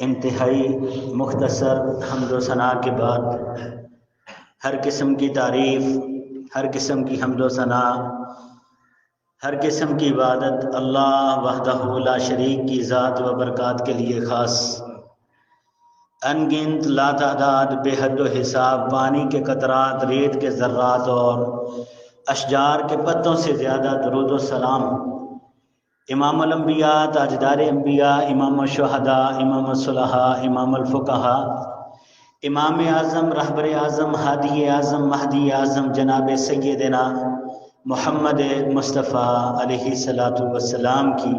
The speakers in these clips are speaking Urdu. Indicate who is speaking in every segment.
Speaker 1: انتہائی مختصر حمد و ثناء کے بعد ہر قسم کی تعریف، ہر قسم کی حمد و ثناء، ہر قسم کی عبادت اللہ وحدہ لا شریک کی ذات و برکات کے لیے خاص، ان گنت لا تعداد بے حد و حساب پانی کے قطرات، ریت کے ذرات اور اشجار کے پتوں سے زیادہ درود و سلام امام الانبیاء، تاجدار انبیاء، امام الشہداء، امام الصلحاء، امام الفقہاء، امام اعظم، رہبر اعظم، ہادی اعظم، مہدی اعظم جناب سیدنا محمد مصطفیٰ علیہ الصلاۃ والسلام کی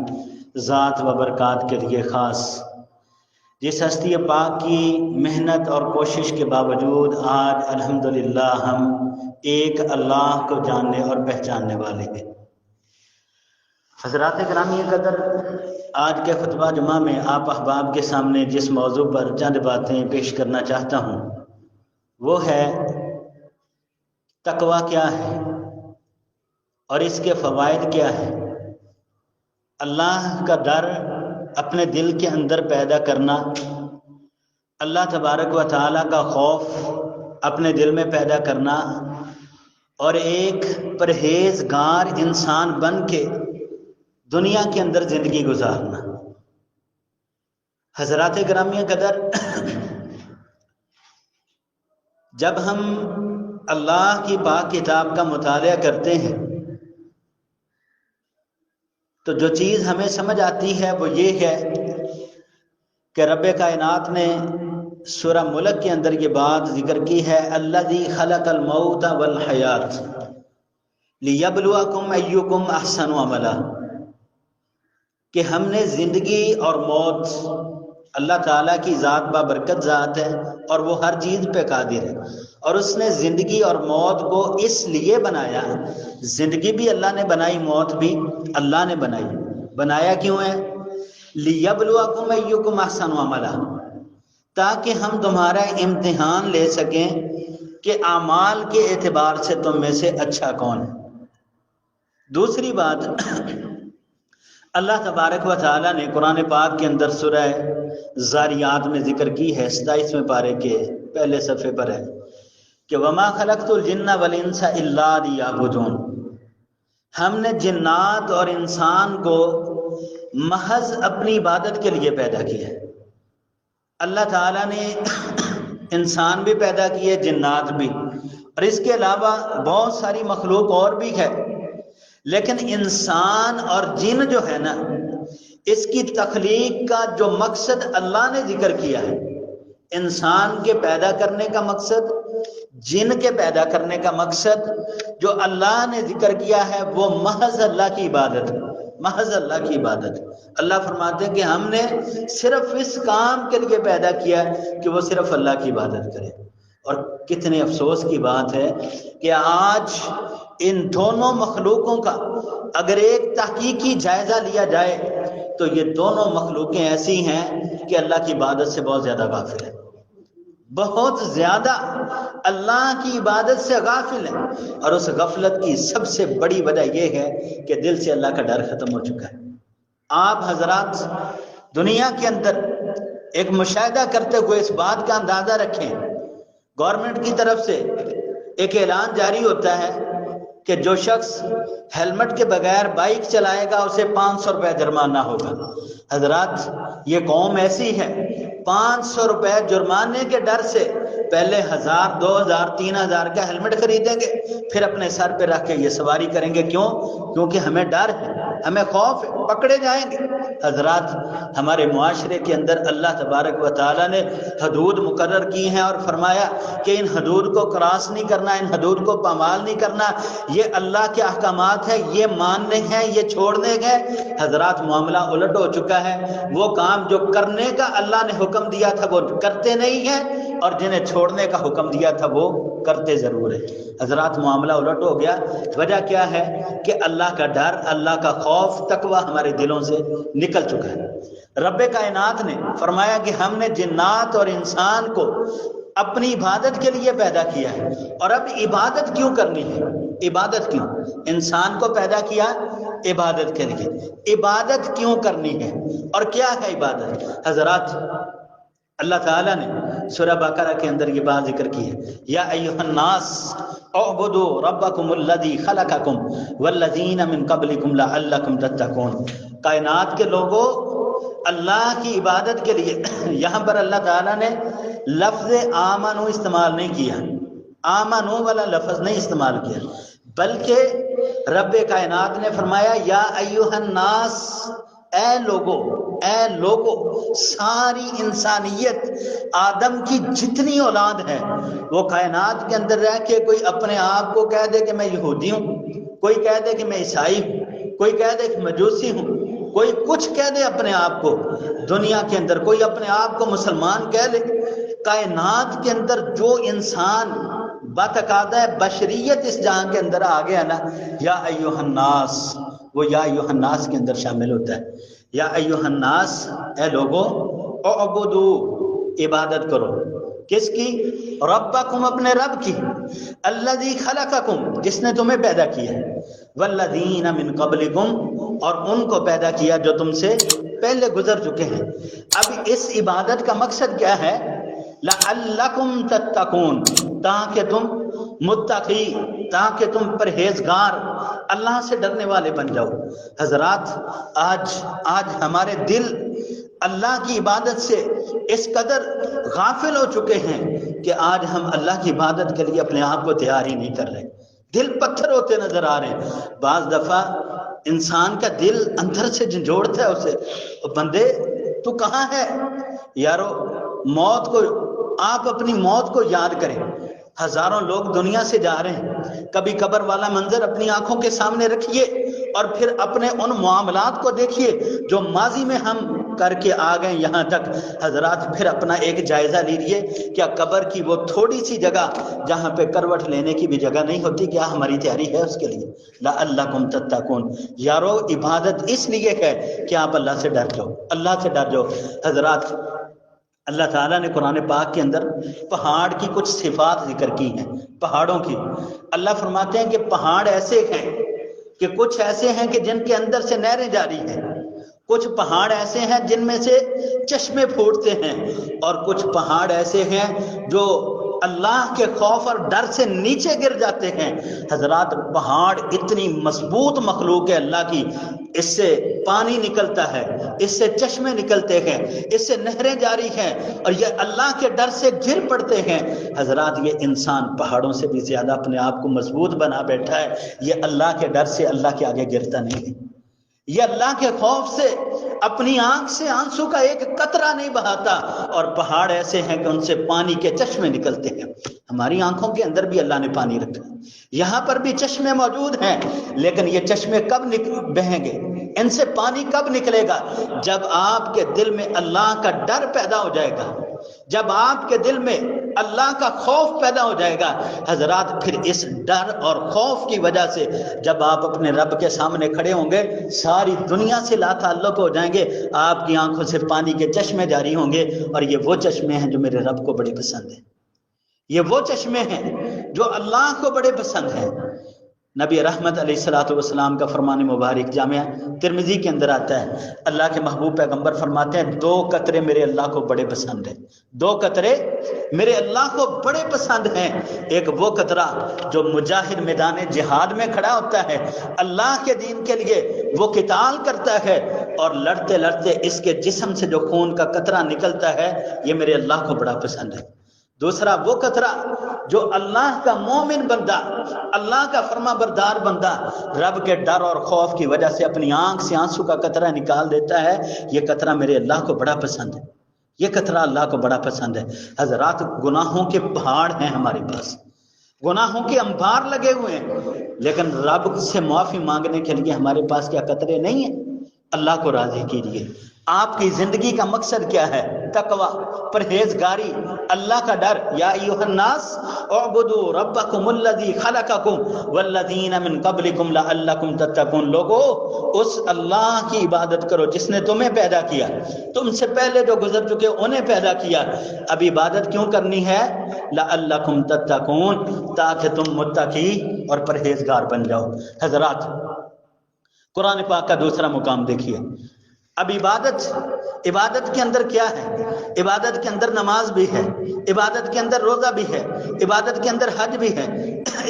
Speaker 1: ذات و برکات کے لیے خاص، جس ہستی پاک کی محنت اور کوشش کے باوجود آج الحمدللہ ہم ایک اللہ کو جاننے اور پہچاننے والے ہیں۔ حضرات گرامی قدر، آج کے خطبہ جمعہ میں آپ احباب کے سامنے جس موضوع پر چند باتیں پیش کرنا چاہتا ہوں وہ ہے تقویٰ کیا ہے اور اس کے فوائد کیا ہیں۔ اللہ کا ڈر اپنے دل کے اندر پیدا کرنا، اللہ تبارک و تعالیٰ کا خوف اپنے دل میں پیدا کرنا اور ایک پرہیزگار انسان بن کے دنیا کے اندر زندگی گزارنا۔ حضرات گرامی قدر، جب ہم اللہ کی پاک کتاب کا مطالعہ کرتے ہیں تو جو چیز ہمیں سمجھ آتی ہے وہ یہ ہے کہ رب کائنات نے سورہ ملک کے اندر یہ بات ذکر کی ہے، الذی خلق الموت والحیات لیبلوکم ایکم احسن عملا، کہ ہم نے زندگی اور موت، اللہ تعالیٰ کی ذات بابرکت ذات ہے اور وہ ہر چیز پہ قادر ہے، اور اس نے زندگی اور موت کو اس لیے بنایا، زندگی بھی اللہ نے بنائی، موت بھی اللہ نے بنایا کیوں ہے؟ لیبلوکم ایکم احسن عملا، تاکہ ہم تمہارا امتحان لے سکیں کہ اعمال کے اعتبار سے تم میں سے اچھا کون ہے۔ دوسری بات، اللہ تبارک و تعالیٰ نے قرآن پاک کے اندر سورہ ذاریات میں ذکر کی ہے، 27ویں پارے کے پہلے صفحے پر ہے کہ وما خلقت الجن والانس الا لیعبدون، ہم نے جنات اور انسان کو محض اپنی عبادت کے لیے پیدا کیا ہے۔ اللہ تعالیٰ نے انسان بھی پیدا کیے، جنات بھی، اور اس کے علاوہ بہت ساری مخلوق اور بھی ہے، لیکن انسان اور جن جو ہے نا، اس کی تخلیق کا جو مقصد اللہ نے ذکر کیا ہے، انسان کے پیدا کرنے کا مقصد، جن کے پیدا کرنے کا مقصد جو اللہ نے ذکر کیا ہے وہ محض اللہ کی عبادت ہے، محض اللہ کی عبادت۔ اللہ فرماتے ہیں کہ ہم نے صرف اس کام کے لیے پیدا کیا ہے کہ وہ صرف اللہ کی عبادت کرے۔ اور کتنے افسوس کی بات ہے کہ آج ان دونوں مخلوقوں کا اگر ایک تحقیقی جائزہ لیا جائے تو یہ دونوں مخلوقیں ایسی ہیں کہ اللہ کی عبادت سے بہت زیادہ غافل ہیں، بہت زیادہ اللہ کی عبادت سے غافل ہیں، اور اس غفلت کی سب سے بڑی وجہ یہ ہے کہ دل سے اللہ کا ڈر ختم ہو چکا ہے۔ آپ حضرات دنیا کے اندر ایک مشاہدہ کرتے ہوئے اس بات کا اندازہ رکھیں، گورنمنٹ کی طرف سے ایک اعلان جاری ہوتا ہے کہ جو شخص ہیلمٹ کے بغیر بائک چلائے گا اسے 500 روپے جرمانہ ہوگا۔ حضرات یہ قوم ایسی ہے، 500 روپے جرمانے کے ڈر سے پہلے 1000 2000 3000 کا ہیلمٹ خریدیں گے، پھر اپنے سر پہ رکھ کے یہ سواری کریں گے۔ کیوں؟ کیونکہ ہمیں ڈر ہے، ہمیں خوف ہے، پکڑے جائیں گے۔ حضرات ہمارے معاشرے کے اندر اللہ تبارک و تعالیٰ نے حدود مقرر کی ہیں اور فرمایا کہ ان حدود کو کراس نہیں کرنا، ان حدود کو پامال نہیں کرنا، یہ اللہ کے احکامات ہیں، یہ ماننے ہیں، یہ چھوڑنے ہیں۔ حضرات معاملہ الٹ ہو چکا ہے، وہ کام جو کرنے کا اللہ نے حکم دیا تھا وہ کرتے نہیں ہیں، اور جنہیں چھوڑنے کا حکم دیا تھا وہ کرتے ضرور ہیں۔ حضرات معاملہ الٹ ہو گیا، وجہ کیا ہے کہ اللہ کا ڈر، اللہ کا خوف، تقوی ہمارے دلوں سے نکل چکا ہے۔ رب کائنات نے فرمایا کہ ہم نے جنات اور انسان کو اپنی عبادت کے لیے پیدا کیا ہے، اور اب عبادت کیوں کرنی ہے؟ عبادت کیوں؟ انسان کو پیدا کیا عبادت کے لیے، عبادت کیوں کرنی ہے اور کیا ہے عبادت؟ حضرات اللہ تعالیٰ نے سورہ بقرہ کے اندر یہ بات ذکر کی ہے، یا ایھا الناس اعبدوا ربکم الذی خلقکم والذین من قبلکم لعلکم تتقون۔ کائنات کے لوگوں، اللہ کی عبادت کے لیے یہاں پر اللہ تعالیٰ نے لفظ آمنو استعمال نہیں کیا، آمنو والا لفظ نہیں استعمال کیا، بلکہ رب کائنات نے فرمایا یا ایھا الناس، اے لوگو، ساری انسانیت، آدم کی جتنی اولاد ہے وہ کائنات کے اندر رہ کے کوئی اپنے آپ کو کہہ دے کہ میں یہودی ہوں، کوئی کہہ دے کہ میں عیسائی ہوں، کوئی کہہ دے کہ مجوسی ہوں، کوئی کچھ کہہ دے اپنے آپ کو، دنیا کے اندر کوئی اپنے آپ کو مسلمان کہہ لے، کائنات کے اندر جو انسان بتقاضۂ بشریت اس جہاں کے اندر آ گیا نا، یا ایھا الناس، وہ یا ایھا الناس کے اندر شامل ہوتا ہے۔ یا ایھا الناس، اے لوگو، اعبدو، عبادت کرو، کس کی؟ ربکم، اپنے رب کی، الذی خلقکم، جس نے تمہیں پیدا کیا ہے، والذین من قبلکم، اور ان کو پیدا کیا جو تم سے پہلے گزر چکے ہیں۔ اب اس عبادت کا مقصد کیا ہے؟ لعلکم تتقون، تاکہ تم متقی، تاکہ تم پرہیزگار، اللہ سے ڈرنے والے بن جاؤ۔ حضرات، آج ہمارے دل اللہ کی عبادت سے اس قدر غافل ہو چکے ہیں کہ آج ہم اللہ کی عبادت کے لیے اپنے آپ کو تیار ہی نہیں کر رہے، دل پتھر ہوتے نظر آ رہے ہیں۔ بعض دفعہ انسان کا دل اندر سے جھنجھوڑتا ہے اسے، بندے تو کہاں ہے یارو؟ موت کو، آپ اپنی موت کو یاد کریں، ہزاروں لوگ دنیا سے جا رہے ہیں، کبھی قبر والا منظر اپنی آنکھوں کے سامنے رکھیے اور پھر اپنے ان معاملات کو دیکھیے جو ماضی میں ہم کر کے آ گئے یہاں تک۔ حضرات، پھر اپنا ایک جائزہ لیجئے، کیا قبر کی وہ تھوڑی سی جگہ جہاں پہ کروٹ لینے کی بھی جگہ نہیں ہوتی، کیا ہماری تیاری ہے اس کے لیے؟ لعلکم تتقون، یارو عبادت اس لیے ہے کہ آپ اللہ سے ڈر جاؤ، اللہ سے ڈر جاؤ۔ حضرات، اللہ تعالیٰ نے قرآن پاک کے اندر پہاڑ کی کچھ صفات ذکر کی ہیں، پہاڑوں کی۔ اللہ فرماتے ہیں کہ پہاڑ ایسے ہیں کہ کچھ ایسے ہیں کہ جن کے اندر سے نہریں جاری ہیں، کچھ پہاڑ ایسے ہیں جن میں سے چشمے پھوٹتے ہیں، اور کچھ پہاڑ ایسے ہیں جو اللہ کے خوف اور ڈر سے نیچے گر جاتے ہیں۔ حضرات، پہاڑ اتنی مضبوط مخلوق ہے اللہ کی، اس سے پانی نکلتا ہے، اس سے چشمے نکلتے ہیں، اس سے نہریں جاری ہیں، اور یہ اللہ کے ڈر سے گر پڑتے ہیں۔ حضرات، یہ انسان پہاڑوں سے بھی زیادہ اپنے آپ کو مضبوط بنا بیٹھا ہے، یہ اللہ کے ڈر سے اللہ کے آگے گرتا نہیں ہے، یہ اللہ کے خوف سے اپنی آنکھ سے آنسو کا ایک قطرہ نہیں بہاتا، اور پہاڑ ایسے ہیں کہ ان سے پانی کے چشمے نکلتے ہیں۔ ہماری آنکھوں کے اندر بھی اللہ نے پانی رکھا ہے، یہاں پر بھی چشمے موجود ہیں، لیکن یہ چشمے کب بہیں گے، ان سے پانی کب نکلے گا؟ جب آپ کے دل میں اللہ کا ڈر پیدا ہو جائے گا، جب آپ کے دل میں اللہ کا خوف پیدا ہو جائے گا۔ حضرات، پھر اس ڈر اور خوف کی وجہ سے جب آپ اپنے رب کے سامنے کھڑے ہوں گے، ساری دنیا سے لا تعلق ہو جائیں گے، آپ کی آنکھوں سے پانی کے چشمے جاری ہوں گے، اور یہ وہ چشمے ہیں جو میرے رب کو بڑے پسند ہیں، یہ وہ چشمے ہیں جو اللہ کو بڑے پسند ہیں۔ نبی رحمت علیہ الصلوۃ والسلام کا فرمان مبارک جامعہ ترمذی کے اندر آتا ہے، اللہ کے محبوب پیغمبر فرماتے ہیں 2 قطرے میرے اللہ کو بڑے پسند ہیں، 2 قطرے میرے اللہ کو بڑے پسند ہیں۔ ایک وہ قطرہ جو مجاہد میدان جہاد میں کھڑا ہوتا ہے، اللہ کے دین کے لیے وہ قتال کرتا ہے، اور لڑتے لڑتے اس کے جسم سے جو خون کا قطرہ نکلتا ہے، یہ میرے اللہ کو بڑا پسند ہے۔ دوسرا وہ قطرہ جو اللہ کا مومن بندہ، اللہ کا فرما بردار بندہ رب کے ڈر اور خوف کی وجہ سے اپنی آنکھ سے آنسو کا قطرہ نکال دیتا ہے، یہ قطرہ میرے اللہ کو بڑا پسند ہے، یہ قطرہ اللہ کو بڑا پسند ہے۔ حضرات، گناہوں کے پہاڑ ہیں ہمارے پاس، گناہوں کے انبار لگے ہوئے ہیں، لیکن رب سے معافی مانگنے کے لیے ہمارے پاس کیا قطرے نہیں ہیں؟ اللہ کو راضی کیجیے۔ آپ کی زندگی کا مقصد کیا ہے؟ تقوی، پرہیزگاری، اللہ کا ڈر۔ یا ایھا الناس اعبدوا ربکم الذی خلقکم والذین من قبلکم لعلکم تتقون، لوگو اس اللہ کی عبادت کرو جس نے تمہیں پیدا کیا، تم سے پہلے جو گزر چکے انہیں پیدا کیا۔ اب عبادت کیوں کرنی ہے؟ لعلکم تتقون، تاکہ تم متقی اور پرہیزگار بن جاؤ۔ حضرات، قرآن پاک کا دوسرا مقام دیکھیے، اب عبادت کے اندر کیا ہے؟ عبادت کے اندر نماز بھی ہے، عبادت کے اندر روزہ بھی ہے، عبادت کے اندر حج بھی ہے،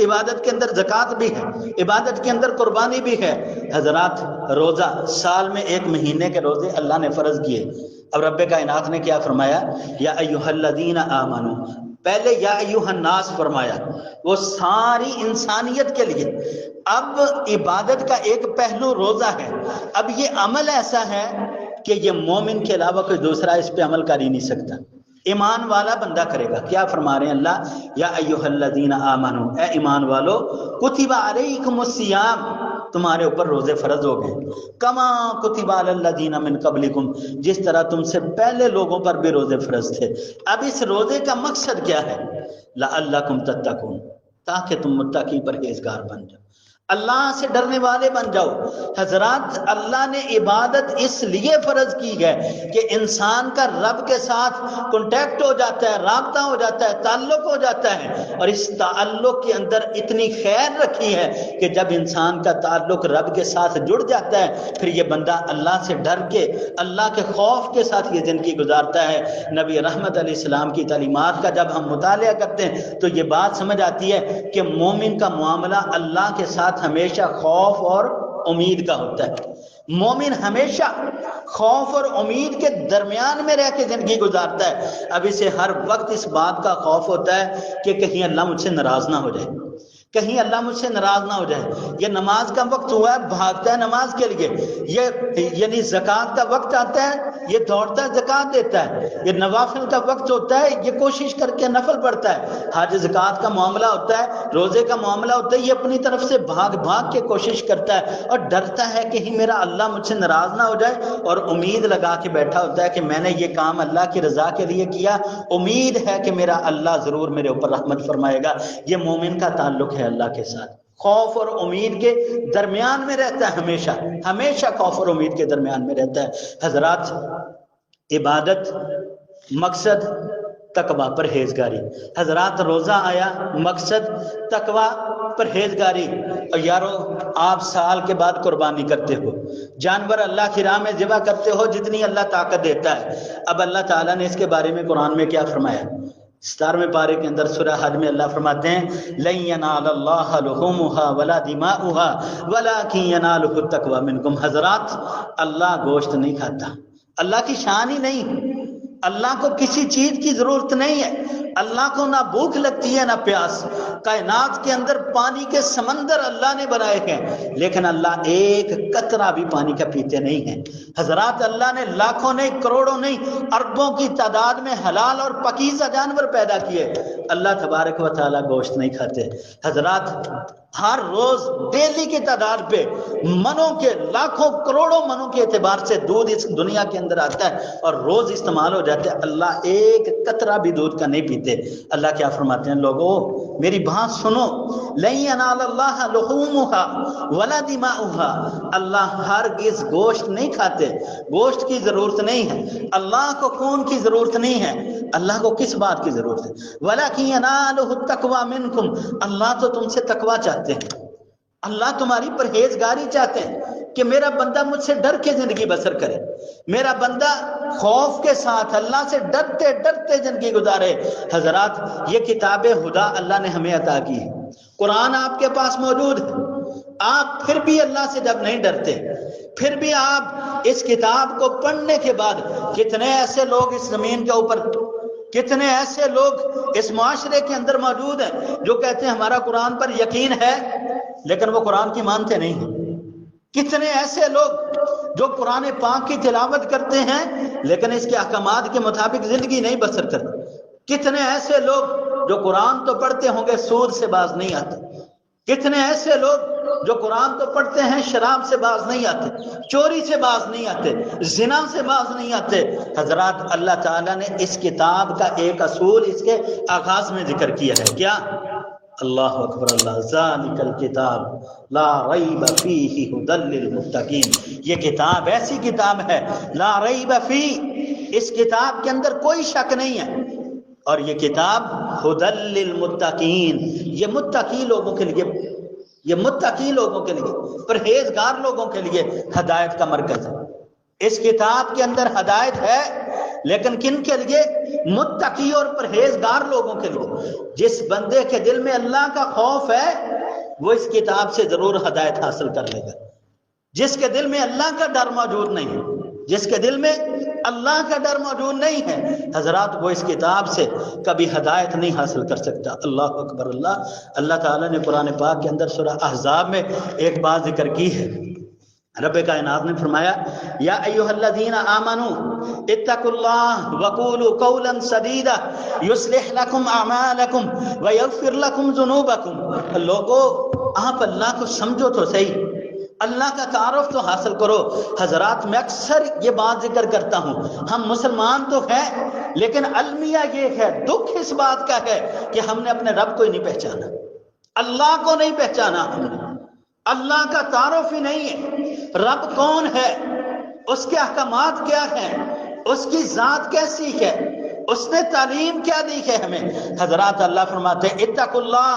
Speaker 1: عبادت کے اندر زکوٰۃ بھی ہے، عبادت کے اندر قربانی بھی ہے۔ حضرات روزہ سال میں 1 مہینے کے روزے اللہ نے فرض کیے۔ اب رب کائنات نے کیا فرمایا؟ یا ایھا الذین آمنو، پہلے یا ایھا الناس فرمایا، وہ ساری انسانیت کے لیے۔ اب عبادت کا ایک پہلو روزہ ہے، اب یہ عمل ایسا ہے کہ یہ مومن کے علاوہ کوئی دوسرا اس پہ عمل کر ہی نہیں سکتا، ایمان والا بندہ کرے گا۔ کیا فرما رہے ہیں اللہ؟ یا ایھا الذین آمنو، اے ایمان والو، کتب علیکم الصیام، تمہارے اوپر روزے فرض ہو گئے، کما کتب علی الذین من قبلکم، جس طرح تم سے پہلے لوگوں پر بھی روزے فرض تھے۔ اب اس روزے کا مقصد کیا ہے؟ لعلکم تتقون، تاکہ تم متقی پرہیزگار بن جاؤ، اللہ سے ڈرنے والے بن جاؤ۔ حضرات اللہ نے عبادت اس لیے فرض کی ہے کہ انسان کا رب کے ساتھ کنٹیکٹ ہو جاتا ہے، رابطہ ہو جاتا ہے، تعلق ہو جاتا ہے، اور اس تعلق کے اندر اتنی خیر رکھی ہے کہ جب انسان کا تعلق رب کے ساتھ جڑ جاتا ہے، پھر یہ بندہ اللہ سے ڈر کے، اللہ کے خوف کے ساتھ یہ زندگی گزارتا ہے۔ نبی رحمت علیہ السلام کی تعلیمات کا جب ہم مطالعہ کرتے ہیں تو یہ بات سمجھ آتی ہے کہ مومن کا معاملہ اللہ کے ساتھ ہمیشہ خوف اور امید کا ہوتا ہے۔ مومن ہمیشہ خوف اور امید کے درمیان میں رہ کے زندگی گزارتا ہے۔ اب اسے ہر وقت اس بات کا خوف ہوتا ہے کہ کہیں اللہ مجھ سے ناراض نہ ہو جائے، کہیں اللہ مجھ سے ناراض نہ ہو جائے۔ یہ نماز کا وقت ہوا ہے، بھاگتا ہے نماز کے لیے، یہ یعنی زکوٰۃ کا وقت آتا ہے، یہ دوڑتا ہے زکوٰۃ دیتا ہے، یہ نوافل کا وقت ہوتا ہے، یہ کوشش کر کے نفل پڑھتا ہے، حج زکوٰۃ کا معاملہ ہوتا ہے، روزے کا معاملہ ہوتا ہے، یہ اپنی طرف سے بھاگ کے کوشش کرتا ہے اور ڈرتا ہے کہ کہیں میرا اللہ مجھ سے ناراض نہ ہو جائے، اور امید لگا کے بیٹھا ہوتا ہے کہ میں نے یہ کام اللہ کی رضا کے لیے کیا، امید ہے کہ میرا اللہ ضرور میرے اوپر رحمت فرمائے گا۔ یہ مومن کا تعلق ہے اللہ کے ساتھ، خوف اور امید کے درمیان میں رہتا ہے، ہمیشہ خوف اور امید کے درمیان میں رہتا ہے۔ حضرات عبادت مقصد تقوی پرہیزگاری، حضرات روزہ آیا مقصد تقوی پرہیزگاری۔ اور یارو آپ سال کے بعد قربانی کرتے ہو، جانور اللہ کی راہ میں ذبح کرتے ہو جتنی اللہ طاقت دیتا ہے۔ اب اللہ تعالیٰ نے اس کے بارے میں قرآن میں کیا فرمایا؟ 17ویں پارے کے اندر سورہ حج میں اللہ فرماتے ہیں لَن يَنَالَ اللَّهَ لُحُومُهَا وَلَا دِمَاؤُهَا وَلَكِن يَنَالُهُ التَّقْوَى مِنكُمْ۔ حضرات اللہ گوشت نہیں کھاتا، اللہ کی شان ہی نہیں، اللہ کو کسی چیز کی ضرورت نہیں ہے، اللہ کو نہ بھوک لگتی ہے نہ پیاس۔ کائنات کے اندر پانی کے سمندر اللہ نے بنائے ہیں، لیکن اللہ ایک قطرہ بھی پانی کا پیتے نہیں ہیں۔ حضرات اللہ نے لاکھوں نہیں، کروڑوں نہیں، اربوں کی تعداد میں حلال اور پاکیزہ جانور پیدا کیے، اللہ تبارک و تعالیٰ گوشت نہیں کھاتے۔ حضرات ہر روز ڈیلی کی تعداد پہ منوں کے، لاکھوں کروڑوں منوں کے اعتبار سے دودھ اس دنیا کے اندر آتا ہے اور روز استعمال ہو جاتا ہے، اللہ ایک قطرہ بھی دودھ کا نہیں پیتے۔ اللہ کیا فرماتے ہیں؟ لوگوں میری بات سنو، لن ینال اللہ لحومہا ولا دماؤہا، اللہ ہرگز گوشت نہیں کھاتے، گوشت کی ضرورت نہیں ہے، اللہ کو خون کی ضرورت نہیں ہے، اللہ کو کس بات کی ضرورت ہے؟ وَلَكِنْ يَنَالُهُ التَّقْوَى مِنْكُمْ، اللہ تو تم سے تقوی چاہتے ہیں، اللہ تمہاری پرہیزگاری چاہتے ہیں کہ میرا بندہ مجھ سے ڈر کے زندگی بسر کرے، میرا بندہ خوف کے ساتھ اللہ سے ڈرتے ڈرتے زندگی گزارے۔ حضرات یہ کتاب خدا اللہ نے ہمیں عطا کی ہے، قرآن آپ کے پاس موجود ہے، آپ پھر بھی اللہ سے جب نہیں ڈرتے، پھر بھی آپ اس کتاب کو پڑھنے کے بعد، کتنے ایسے لوگ اس زمین کے اوپر، کتنے ایسے لوگ اس معاشرے کے اندر موجود ہیں جو کہتے ہیں ہمارا قرآن پر یقین ہے لیکن وہ قرآن کی مانتے نہیں ہیں، کتنے ایسے لوگ جو قرآن پاک کی تلاوت کرتے ہیں لیکن اس کے احکامات کے مطابق زندگی نہیں بسر کرتے، کتنے ایسے لوگ جو قرآن تو پڑھتے ہوں گے سود سے باز نہیں آتے، کتنے ایسے لوگ جو قرآن تو پڑھتے ہیں شراب سے باز نہیں آتے، چوری سے باز نہیں آتے، زنا سے باز نہیں آتے۔ حضرات اللہ تعالیٰ نے اس کتاب کا ایک اصول اس کے آغاز میں ذکر کیا ہے، کیا؟ اللہ اکبر، اللہ ذالک الکتاب لا ریب فیہ ھدی للمتقین، یہ کتاب ایسی کتاب ہے لا ریب فیہ، اس کتاب کے اندر کوئی شک نہیں ہے، اور یہ کتاب ھدی للمتقین، یہ متقی لوگوں کے لیے، یہ متقی لوگوں کے لیے، پرہیزگار لوگوں کے لیے ہدایت کا مرکز ہے۔ اس کتاب کے اندر ہدایت ہے، لیکن کن کے لیے؟ متقی اور پرہیزگار لوگوں کے لیے۔ جس بندے کے دل میں اللہ کا خوف ہے وہ اس کتاب سے ضرور ہدایت حاصل کر لے گا۔ جس کے دل میں اللہ کا ڈر موجود نہیں ہے، جس کے دل میں اللہ کا ڈر موجود نہیں ہے، حضرات وہ اس کتاب سے کبھی ہدایت نہیں حاصل کر سکتا۔ اللہ اکبر اللہ۔ اللہ تعالیٰ نے قرآن پاک کے اندر سورہ احزاب میں ایک بات ذکر کی ہے۔ رب کائنات نے فرمایا یا ایھا الذین آمنوا اتقوا اللہ وقولوا قولا سدیدا یصلح لکم اعمالکم ویغفر لکم ذنوبکم۔ لوگو آپ اللہ کو سمجھو تو صحیح، اللہ کا تعارف تو حاصل کرو۔ حضرات میں اکثر یہ بات ذکر کرتا ہوں، ہم مسلمان تو ہیں لیکن المیہ یہ ہے، دکھ اس بات کا ہے کہ ہم نے اپنے رب کو ہی نہیں پہچانا، اللہ کو نہیں پہچانا، ہم نے اللہ کا تعارف ہی نہیں ہے۔ رب کون ہے، اس کے احکامات کیا ہیں، اس کی ذات کیسی ہے، اس نے تعلیم کیا دی ہے ہمیں۔ حضرات اللہ فرماتے ہیں اتقوا اللہ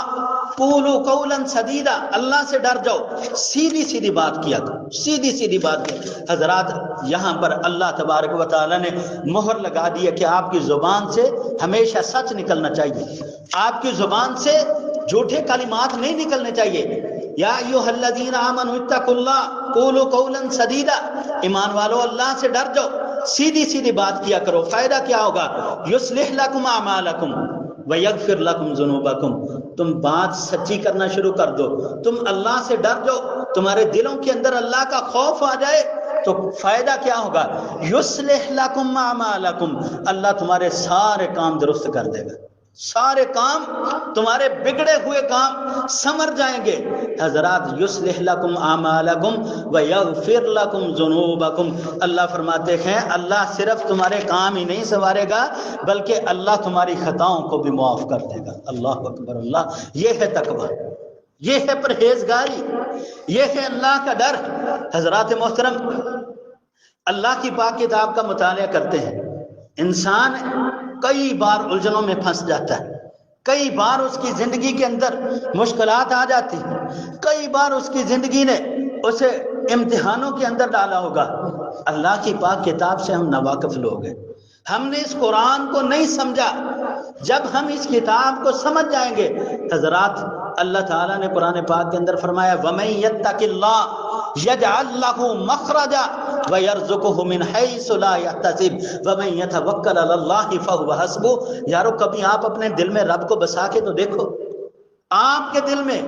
Speaker 1: قولوا قولا سدیدا، اللہ سے ڈر جاؤ، سیدھی سیدھی بات کیا کرو، سیدھی سیدھی بات کیا۔ حضرات یہاں پر اللہ تبارک و تعالی نے مہر لگا دی ہے کہ آپ کی زبان سے ہمیشہ سچ نکلنا چاہیے، آپ کی زبان سے جھوٹے کلمات نہیں نکلنے چاہیے۔ یا ایھا الذین آمنوا اتقوا اللہ قولوا قولا سدیدا، ایمان والو اللہ سے ڈر جاؤ، سیدھی سیدھی بات کیا کرو۔ فائدہ کیا ہوگا؟ یصلح لکم اعمالکم ویغفر لکم ذنوبکم۔ تم بات سچی کرنا شروع کر دو، تم اللہ سے ڈر جاؤ، تمہارے دلوں کے اندر اللہ کا خوف آ جائے تو فائدہ کیا ہوگا؟ یصلح لکم اعمالکم، اللہ تمہارے سارے کام درست کر دے گا، سارے کام تمہارے بگڑے ہوئے کام سمر جائیں گے۔ حضرات یصلح لکم اعمالکم ویغفر لکم ذنوبکم، اللہ فرماتے ہیں اللہ صرف تمہارے کام ہی نہیں سنوارے گا بلکہ اللہ تمہاری خطاؤں کو بھی معاف کر دے گا۔ اللہ اکبر اللہ۔ یہ ہے تقویٰ، یہ ہے پرہیزگاری، یہ ہے اللہ کا ڈر۔ حضرات محترم، اللہ کی پاک کتاب کا مطالعہ کرتے ہیں، انسان کئی بار الجھنوں میں پھنس جاتا ہے، کئی بار اس کی زندگی کے اندر مشکلات آ جاتی ہیں، کئی بار اس کی زندگی نے اسے امتحانوں کے اندر ڈالا ہوگا۔ اللہ کی پاک کتاب سے ہم ناواقف لوگ ہیں، ہم نے اس قرآن کو نہیں سمجھا۔ جب ہم اس کتاب کو سمجھ جائیں گے، حضرات اللہ تعالیٰ نے قرآن پاک کے اندر فرمایا وَمَن يَتَّقِ اللَّهَ يَجْعَل لَّهُ مَخْرَجًا وَيَرْزُقْهُ مِنْ حَيْثُ لَا يَحْتَسِبُ وَمَن يَتَوَكَّلْ عَلَى اللَّهِ فَهُوَ حَسْبُهُ۔ یارو کبھی آپ اپنے دل میں رب کو بسا کے تو دیکھو، آپ کے دل میں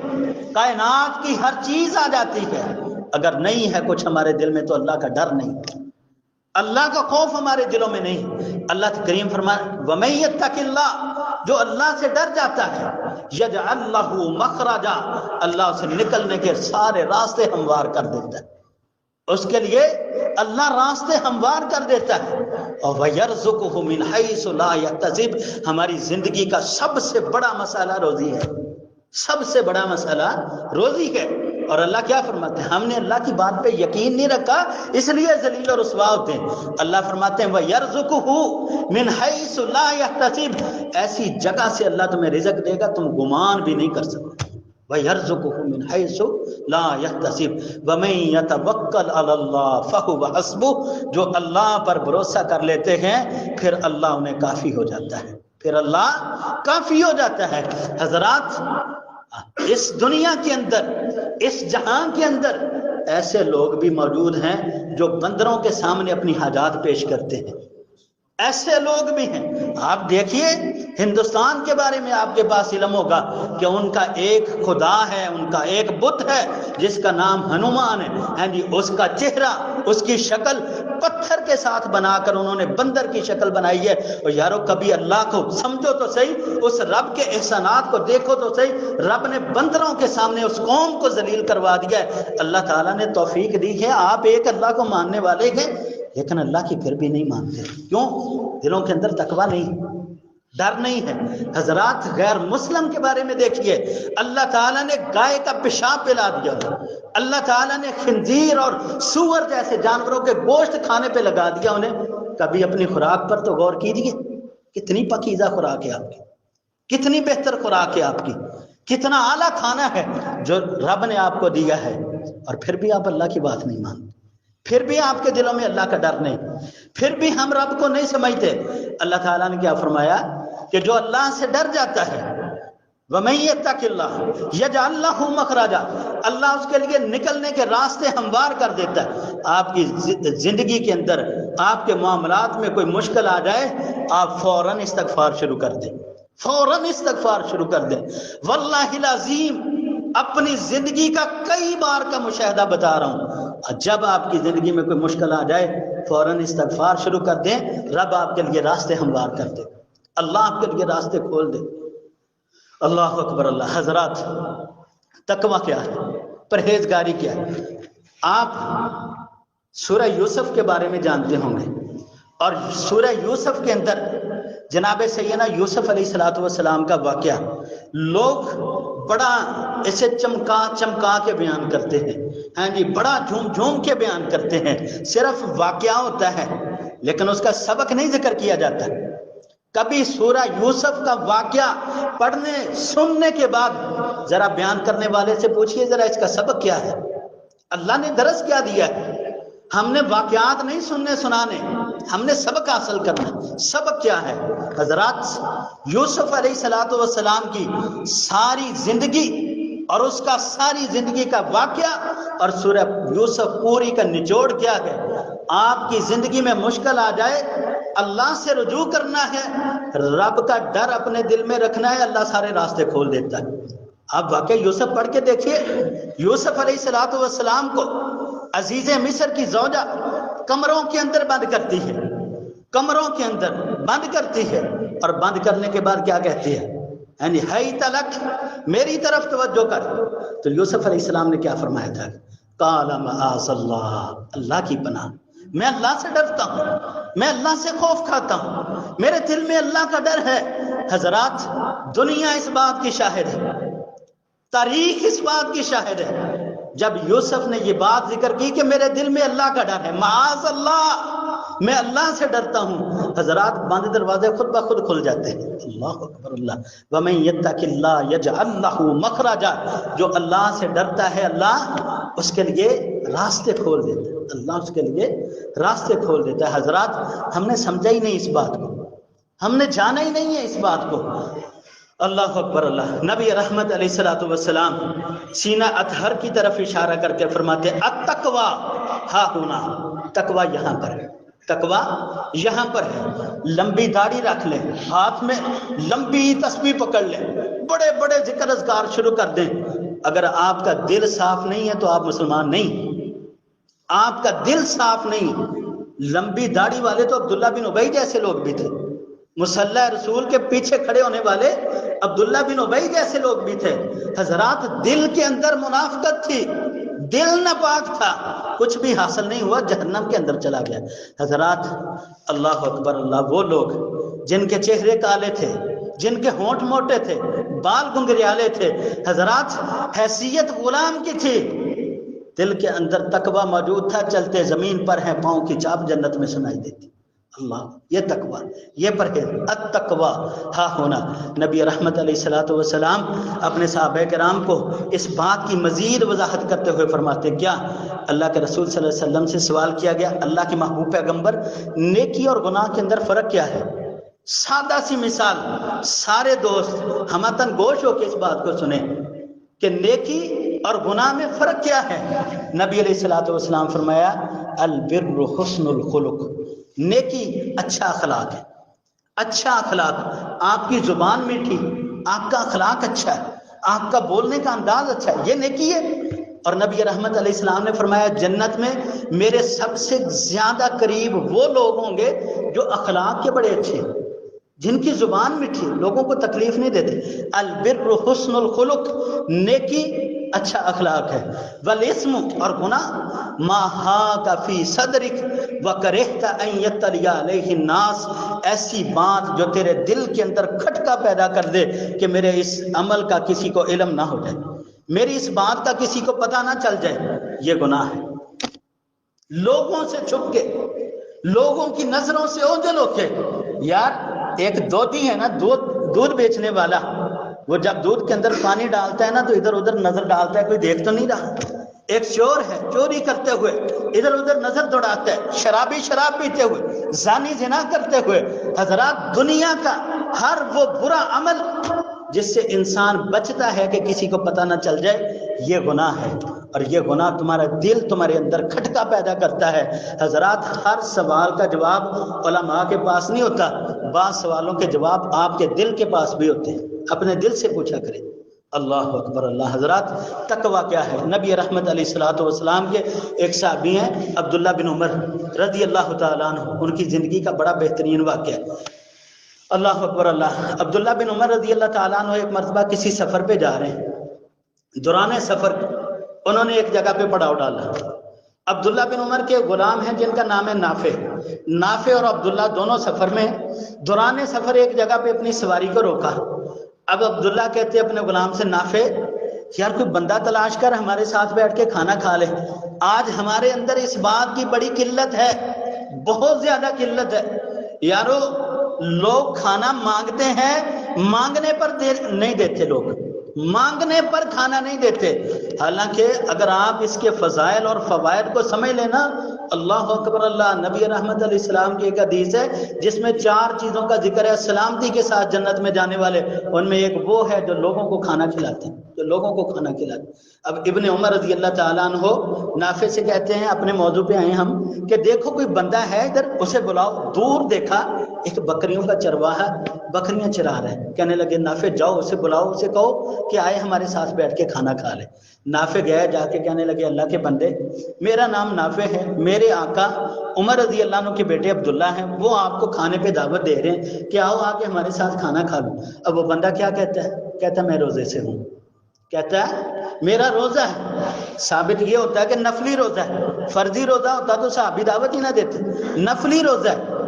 Speaker 1: کائنات کی ہر چیز آ جاتی ہے، اگر نہیں ہے کچھ ہمارے دل میں تو اللہ کا ڈر نہیں، اللہ کا خوف ہمارے دلوں میں نہیں۔ اللہ کریم فرمائے وَمَن يَتَّقِ اللَّهَ، جو اللہ سے ڈر جاتا ہے، یجعل لہ مخرجا، اللہ اسے نکلنے کے سارے راستے ہموار کر دیتا ہے، اس کے لیے اللہ راستے ہموار کر دیتا ہے۔ اور وَيَرْزُقُهُ مِنْ حَيْثُ لَا يَحْتَسِبُ، ہماری زندگی کا سب سے بڑا مسئلہ روزی ہے، سب سے بڑا مسئلہ روزی ہے۔ اور اللہ کیا فرماتے ہیں؟ ہم نے اللہ کی بات پہ یقین نہیں رکھا اس لیے ذلیل و رسوا ہوتے ہیں۔ اللہ فرماتے ہیں وَيَرْزُقُهُ مِنْ حَيْثُ لَا يَحْتَسِبُ، ایسی جگہ سے اللہ تمہیں رزق دے گا تم گمان بھی نہیں کر سکتے۔ وَيَرْزُقُهُ مِنْ حَيْثُ لَا يَحْتَسِبُ وَمَن يَتَوَكَّلْ عَلَى اللَّهِ فَهُوَ حَسْبُهُ، جو اللہ پر بھروسہ کر لیتے ہیں پھر اللہ انہیں کافی ہو جاتا ہے، پھر اللہ کافی ہو جاتا ہے۔ حضرات اس دنیا کے اندر، اس جہان کے اندر ایسے لوگ بھی موجود ہیں جو بندروں کے سامنے اپنی حاجات پیش کرتے ہیں، ایسے لوگ بھی ہیں۔ آپ دیکھیے ہندوستان کے بارے میں آپ کے پاس علم ہوگا کہ ان کا ایک خدا ہے، ان کا ایک بت ہے جس کا نام ہنومان ہے جی، اس کا چہرہ، اس کی شکل پتھر کے ساتھ بنا کر انہوں نے بندر کی شکل بنائی ہے۔ اور یارو کبھی اللہ کو سمجھو تو صحیح، اس رب کے احسانات کو دیکھو تو صحیح، رب نے بندروں کے سامنے اس قوم کو ذلیل کروا دیا ہے۔ اللہ تعالیٰ نے توفیق دی ہے، آپ ایک اللہ کو ماننے والے ہیں لیکن اللہ کی پھر بھی نہیں مانتے، کیوں؟ دلوں کے اندر تقویٰ نہیں، ڈر نہیں ہے۔ حضرات غیر مسلم کے بارے میں دیکھیے، اللہ تعالیٰ نے گائے کا پیشاب پلا دیا، اللہ تعالیٰ نے خنزیر اور سور جیسے جانوروں کے گوشت کھانے پہ لگا دیا انہیں۔ کبھی اپنی خوراک پر تو غور کیجیے، کتنی پاکیزہ خوراک ہے آپ کی، کتنی بہتر خوراک ہے آپ کی، کتنا اعلیٰ کھانا ہے جو رب نے آپ کو دیا ہے، اور پھر بھی آپ اللہ کی بات نہیں مانتے۔ پھر بھی آپ کے دلوں میں اللہ کا ڈر نہیں، پھر بھی ہم رب کو نہیں سمجھتے۔ اللہ تعالیٰ نے کیا فرمایا کہ جو اللہ سے ڈر جاتا ہے وَمَن يَتَّقِ اللَّهَ يَجْعَل لَّهُ مَخْرَجًا، اللہ اس کے لیے نکلنے کے راستے ہموار کر دیتا ہے۔ آپ کی زندگی کے اندر، آپ کے معاملات میں کوئی مشکل آ جائے، آپ فوراً استغفار شروع کر دیں، فوراً استغفار شروع کر دیں۔ واللہ العظیم اپنی زندگی کا کئی بار کا مشاہدہ بتا رہا ہوں، جب آپ کی زندگی میں کوئی مشکل آ جائے فوراً استغفار شروع کر دیں، رب آپ کے لیے راستے ہموار کر دے، اللہ آپ کے لیے راستے کھول دے۔ اللہ اکبر اللہ۔ حضرات، تقویٰ کیا ہے؟ پرہیزگاری کیا ہے؟ آپ سورہ یوسف کے بارے میں جانتے ہوں گے، اور سورہ یوسف کے اندر جناب سیدنا یوسف علیہ السلام کا واقعہ لوگ بڑا اسے چمکا چمکا کے بیان کرتے ہیں، ہاں جی، بڑا جھوم جھوم کے بیان کرتے ہیں، صرف واقعہ ہوتا ہے لیکن اس کا سبق نہیں ذکر کیا جاتا۔ کبھی سورہ یوسف کا واقعہ پڑھنے سننے کے بعد ذرا بیان کرنے والے سے پوچھئے ذرا اس کا سبق کیا ہے، اللہ نے درس کیا دیا ہے؟ ہم نے واقعات نہیں سننے سنانے، ہم نے سبق حاصل کرنا۔ سبق کیا ہے؟ حضرات، یوسف علیہ السلام کی ساری زندگی اور اس کا ساری زندگی کا واقعہ اور سورہ یوسف پوری کا نچوڑ کیا ہے؟ آپ کی زندگی میں مشکل آ جائے، اللہ سے رجوع کرنا ہے، رب کا ڈر اپنے دل میں رکھنا ہے، اللہ سارے راستے کھول دیتا ہے۔ آپ واقعہ یوسف پڑھ کے دیکھیے، یوسف علیہ السلام کو عزیز مصر کی زوجہ کمروں کے اندر بند کرتی ہے، کمروں کے اندر بند کرتی ہے، اور بند کرنے کے بعد کیا کہتی ہے؟ یعنی ہے تلک، میری طرف توجہ کر۔ تو یوسف علیہ السلام نے کیا فرمایا تھا؟ قال معاذ اللہ، اللہ کی پناہ، میں اللہ سے ڈرتا ہوں، میں اللہ سے خوف کھاتا ہوں، میرے دل میں اللہ کا ڈر ہے۔ حضرات، دنیا اس بات کی شاہد ہے، تاریخ اس بات کی شاہد ہے، جب یوسف نے یہ بات ذکر کی کہ میرے دل میں اللہ کا ڈر ہے، معاذ اللہ، میں اللہ سے ڈرتا ہوں، حضرات بند دروازے خود بخود کھل جاتے ہیں۔ اللہ اکبر اللہ۔ وَمَن يَتَّقِ اللَّهَ يَجْعَل لَّهُ مَخْرَجًا، جو اللہ سے ڈرتا ہے اللہ اس کے لیے راستے کھول دیتا ہے، اللہ اس کے لیے راستے کھول دیتا ہے۔ حضرات، ہم نے سمجھا ہی نہیں اس بات کو، ہم نے جانا ہی نہیں ہے اس بات کو۔ اللہ اکبر اللہ۔ نبی رحمت علیہ السلام سینہ اطہر کی طرف اشارہ کر کے فرماتے ہیں التقویٰ ہا ہونا، تقویٰ یہاں پر ہے، تقویٰ یہاں پر ہے۔ لمبی داڑھی رکھ لیں، ہاتھ میں لمبی تسبیح پکڑ لیں، بڑے بڑے ذکر اذکار شروع کر دیں، اگر آپ کا دل صاف نہیں ہے تو آپ مسلمان نہیں، آپ کا دل صاف نہیں۔ لمبی داڑھی والے تو عبداللہ بن ابی جیسے لوگ بھی تھے، مصلی رسول کے پیچھے کھڑے ہونے والے عبداللہ بن ابی جیسے لوگ بھی تھے۔ حضرات، دل کے اندر منافقت تھی، دل ناپاک تھا، کچھ بھی حاصل نہیں ہوا، جہنم کے اندر چلا گیا۔ حضرات، اللہ اکبر اللہ۔ وہ لوگ جن کے چہرے کالے تھے، جن کے ہونٹ موٹے تھے، بال گنگریالے تھے، حضرات حیثیت غلام کی تھی، دل کے اندر تقویٰ موجود تھا، چلتے زمین پر ہیں، پاؤں کی چاپ جنت میں سنائی دیتی۔ اللہ، یہ تقویٰ، یہ پرہیز، التقویٰ ہا ہونا۔ نبی رحمت علیہ السلام اپنے صحابہ کرام کو اس بات کی مزید وضاحت کرتے ہوئے فرماتے کیا؟ اللہ کے رسول صلی اللہ علیہ وسلم سے سوال کیا گیا، اللہ کے محبوب پیغمبر، نیکی اور گناہ کے اندر فرق کیا ہے؟ سادہ سی مثال، سارے دوست ہمتن گوش ہو کے اس بات کو سنیں کہ نیکی اور گناہ میں فرق کیا ہے۔ نبی علیہ السلام فرمایا البر حسن الخلق، نیکی اچھا اخلاق ہے، اچھا اخلاق، آپ کی زبان میٹھی، آپ کا اخلاق اچھا ہے، آپ کا بولنے کا انداز اچھا ہے، یہ نیکی ہے۔ اور نبی رحمت علیہ السلام نے فرمایا جنت میں میرے سب سے زیادہ قریب وہ لوگ ہوں گے جو اخلاق کے بڑے اچھے ہیں، جن کی زبان میٹھی، لوگوں کو تکلیف نہیں دیتے۔ البر حسن الخلق، نیکی اچھا اخلاق ہے۔ والاسم، اور گناہ، ما حاک فی صدرک وکرہت ان یطلع علیہ الناس، ایسی بات جو تیرے دل کے اندر کھٹکا پیدا کر دے کہ میرے اس عمل کا کسی کو علم نہ ہو جائے، میری اس بات کا کسی کو پتہ نہ چل جائے، یہ گناہ ہے۔ لوگوں سے چھپ کے، لوگوں کی نظروں سے اوجھل ہو کے، یار ایک دودھی ہے نا، دودھ بیچنے والا، وہ جب دودھ کے اندر پانی ڈالتا ہے نا تو ادھر ادھر نظر ڈالتا ہے، کوئی دیکھ تو نہیں رہا۔ ایک چور ہے چوری کرتے ہوئے ادھر ادھر نظر دوڑاتا ہے، شرابی شراب پیتے ہوئے، زانی زنا کرتے ہوئے۔ حضرات دنیا کا ہر وہ برا عمل جس سے انسان بچتا ہے کہ کسی کو پتہ نہ چل جائے، یہ گناہ ہے، اور یہ گناہ تمہارا دل تمہارے اندر کھٹکا پیدا کرتا ہے۔ حضرات ہر سوال کا جواب علماء کے پاس نہیں ہوتا، بعض سوالوں کے جواب آپ کے دل کے پاس بھی ہوتے ہیں، اپنے دل سے پوچھا کریں۔ اللہ اکبر اللہ۔ حضرات تقوی کیا ہے؟ نبی رحمت علیہ الصلوۃ والسلام کے ایک صحابی ہیں عبداللہ بن عمر رضی اللہ تعالیٰ عنہ، ان کی زندگی کا بڑا بہترین واقعہ ہے۔ اللہ اکبر اللہ۔ عبداللہ بن عمر رضی اللہ تعالیٰ عنہ ایک مرتبہ کسی سفر پہ جا رہے ہیں، دوران سفر انہوں نے ایک جگہ پہ پڑاؤ ڈالا۔ عبداللہ بن عمر کے غلام ہیں جن کا نام ہے نافع۔ نافع اور عبداللہ دونوں سفر میں، دوران سفر ایک جگہ پہ اپنی سواری کو روکا۔ اب عبداللہ کہتے ہیں اپنے غلام سے، نافع یار کوئی بندہ تلاش کر ہمارے ساتھ بیٹھ کے کھانا کھا لے، آج ہمارے اندر اس بات کی بڑی قلت ہے، بہت زیادہ قلت ہے یارو۔ لوگ کھانا مانگتے ہیں، مانگنے پر نہیں دیتے، لوگ مانگنے پر کھانا نہیں دیتے۔ حالانکہ اگر آپ اس کے فضائل اور فوائد کو سمجھ لینا، اللہ اکبر اللہ۔ نبی رحمت علیہ السلام کی ایک حدیث ہے جس میں 4 چیزوں کا ذکر ہے سلامتی کے ساتھ جنت میں جانے والے، ان میں ایک وہ ہے جو لوگوں کو کھانا کھلاتے ہیں، جو لوگوں کو کھانا کھلاتے ہیں۔ اب ابن عمر رضی اللہ تعالیٰ عنہ نافع سے کہتے ہیں، اپنے موضوع پہ آئے ہم، کہ دیکھو کوئی بندہ ہے ادھر، اسے بلاؤ۔ دور دیکھا ایک بکریوں کا چرواہا بکریاں چرا رہا ہے۔ کہنے لگے نافع جاؤ اسے بلاؤ، اسے کہو کہ آئے ہمارے ساتھ بیٹھ کے کھانا کھا لے۔ نافع گئے، جا کے کہنے لگے اللہ کے بندے، میرا نام نافع ہے، میرے آقا عمر رضی اللہ عنہ کے بیٹے عبداللہ ہیں، وہ آپ کو کھانے پہ دعوت دے رہے ہیں کہ آؤ آ کے ہمارے ساتھ کھانا کھا لو۔ اب وہ بندہ کیا کہتا ہے؟ کہتا ہے میں روزے سے ہوں، کہتا ہے میرا روزہ ہے۔ ثابت یہ ہوتا ہے کہ نفلی روزہ ہے، فرضی روزہ ہوتا تو صحابی دعوت ہی نہ دیتے، نفلی روزہ ہے۔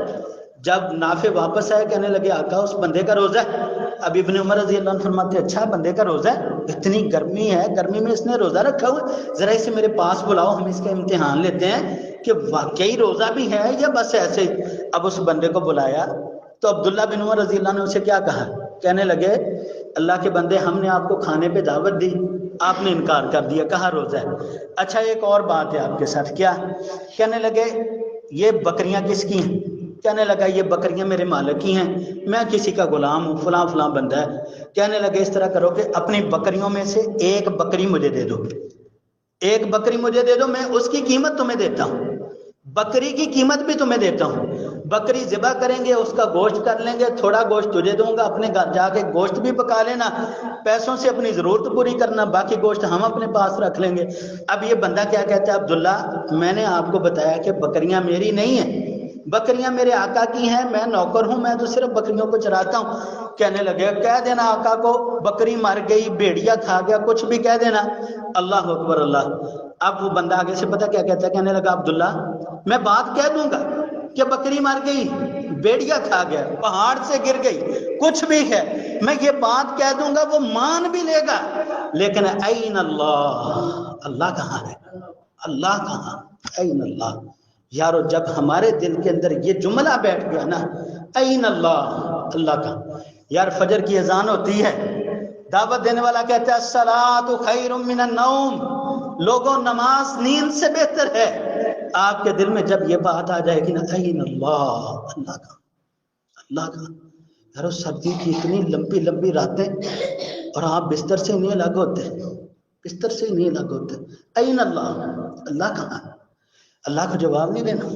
Speaker 1: جب نافع واپس آئے کہنے لگے آقا اس بندے کا روزہ ہے۔ اب ابن عمر رضی اللہ عنہ فرماتے اچھا بندے کا روزہ ہے، اتنی گرمی ہے، گرمی میں اس نے روزہ رکھا ہوا ہے، ذرا اسے میرے پاس بلاؤ، ہم اس کا امتحان لیتے ہیں کہ واقعی روزہ بھی ہے یا بس ایسے ہی۔ اب اس بندے کو بلایا تو عبداللہ بن عمر رضی اللہ عنہ اسے کیا کہا؟ کہنے لگے اللہ کے بندے ہم نے آپ کو کھانے پہ دعوت دی، آپ نے انکار کر دیا، کہا روزہ ہے۔ اچھا ایک اور بات ہے آپ کے ساتھ، کیا؟ کہنے لگے یہ بکریاں کس کی ہیں؟ کہنے لگا یہ بکریاں میرے مالک کی ہیں، میں کسی کا غلام ہوں، فلاں فلاں بندہ ہے۔ کہنے لگے اس طرح کرو کہ اپنی بکریوں میں سے ایک بکری مجھے دے دو، ایک بکری مجھے دے دو، میں اس کی قیمت تمہیں دیتا ہوں، بکری کی قیمت بھی تمہیں دیتا ہوں۔ بکری ذبح کریں گے، اس کا گوشت کر لیں گے، تھوڑا گوشت تجھے دوں گا، اپنے گھر جا کے گوشت بھی پکا لینا، پیسوں سے اپنی ضرورت پوری کرنا، باقی گوشت ہم اپنے پاس رکھ لیں گے۔ اب یہ بندہ کیا کہتا ہے؟ عبداللہ میں نے آپ کو بتایا کہ بکریاں میری نہیں ہیں، بکریاں میرے آقا کی ہیں، میں نوکر ہوں، میں تو صرف بکریوں کو چراتا ہوں۔ کہنے لگے کہہ دینا آقا کو بکری مر گئی، بھیڑیا کھا گیا، کچھ بھی کہہ دینا۔ اللہ اکبر اللہ۔ اب وہ بندہ آگے سے پتہ کیا کہتا ہے؟ کہنے لگا عبداللہ میں بات کہہ دوں گا کہ بکری مر گئی، بھیڑیا کھا گیا، پہاڑ سے گر گئی، کچھ بھی ہے، میں یہ بات کہہ دوں گا، وہ مان بھی لے گا، لیکن این اللہ، اللہ کہاں ہے؟ اللہ کہاں؟ این اللہ۔ یارو جب ہمارے دل کے اندر یہ جملہ بیٹھ گیا نا، این اللہ، اللہ کا، یار فجر کی اذان ہوتی ہے، دعوت دینے والا کہتا ہے الصلاۃ خیر من النوم، لوگوں نماز نیند سے بہتر ہے۔ آپ کے دل میں جب یہ بات آ جائے گی نا، این اللہ، اللہ کا، اللہ کا۔ یارو سردی کی اتنی لمبی لمبی راتیں اور آپ بستر سے نہیں الگ ہوتے، بستر سے نہیں الگ ہوتے، این اللہ، اللہ کہاں؟ اللہ کو جواب نہیں دینا۔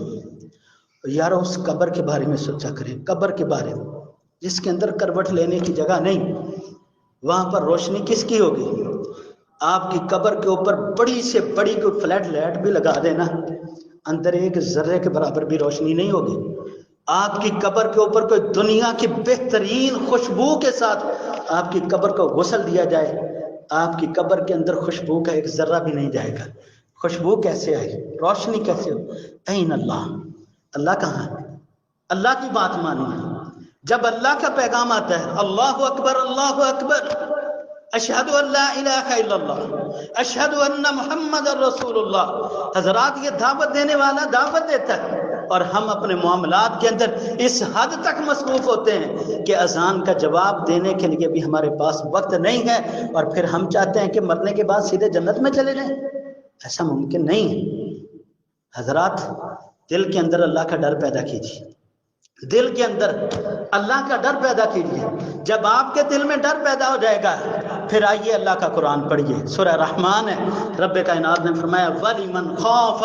Speaker 1: یارو اس قبر کے بارے میں سوچا کریں، قبر کے بارے میں جس کے اندر کروٹ لینے کی جگہ نہیں، وہاں پر روشنی کس کی ہوگی؟ آپ کی قبر کے اوپر بڑی سے بڑی کوئی فلیٹ لائٹ بھی لگا دینا، اندر ایک ذرے کے برابر بھی روشنی نہیں ہوگی۔ آپ کی قبر کے اوپر کوئی دنیا کی بہترین خوشبو کے ساتھ آپ کی قبر کو غسل دیا جائے، آپ کی قبر کے اندر خوشبو کا ایک ذرہ بھی نہیں جائے گا۔ خوشبو کیسے آئی؟ روشنی کیسے ہو؟ این اللہ، اللہ کہاں ہے؟ اللہ کی بات مانو۔ جب اللہ کا پیغام آتا ہے اللہ اکبر اللہ اکبر، اشہد ان لا الہ الا اللہ، اشہد ان محمد رسول اللہ، حضرات یہ دعوت دینے والا دعوت دیتا ہے، اور ہم اپنے معاملات کے اندر اس حد تک مصروف ہوتے ہیں کہ اذان کا جواب دینے کے لیے بھی ہمارے پاس وقت نہیں ہے، اور پھر ہم چاہتے ہیں کہ مرنے کے بعد سیدھے جنت میں چلے جائیں۔ ایسا ممکن نہیں ہے۔ حضرات دل کے اندر اللہ کا ڈر پیدا کیجیے، دل کے اندر اللہ کا ڈر پیدا کیجیے۔ جب آپ کے دل میں ڈر پیدا ہو جائے گا پھر آئیے اللہ کا قرآن پڑھیے۔ سورہ رحمان ہے، رب کائنات نے فرمایا وَلِمَنْ خَافَ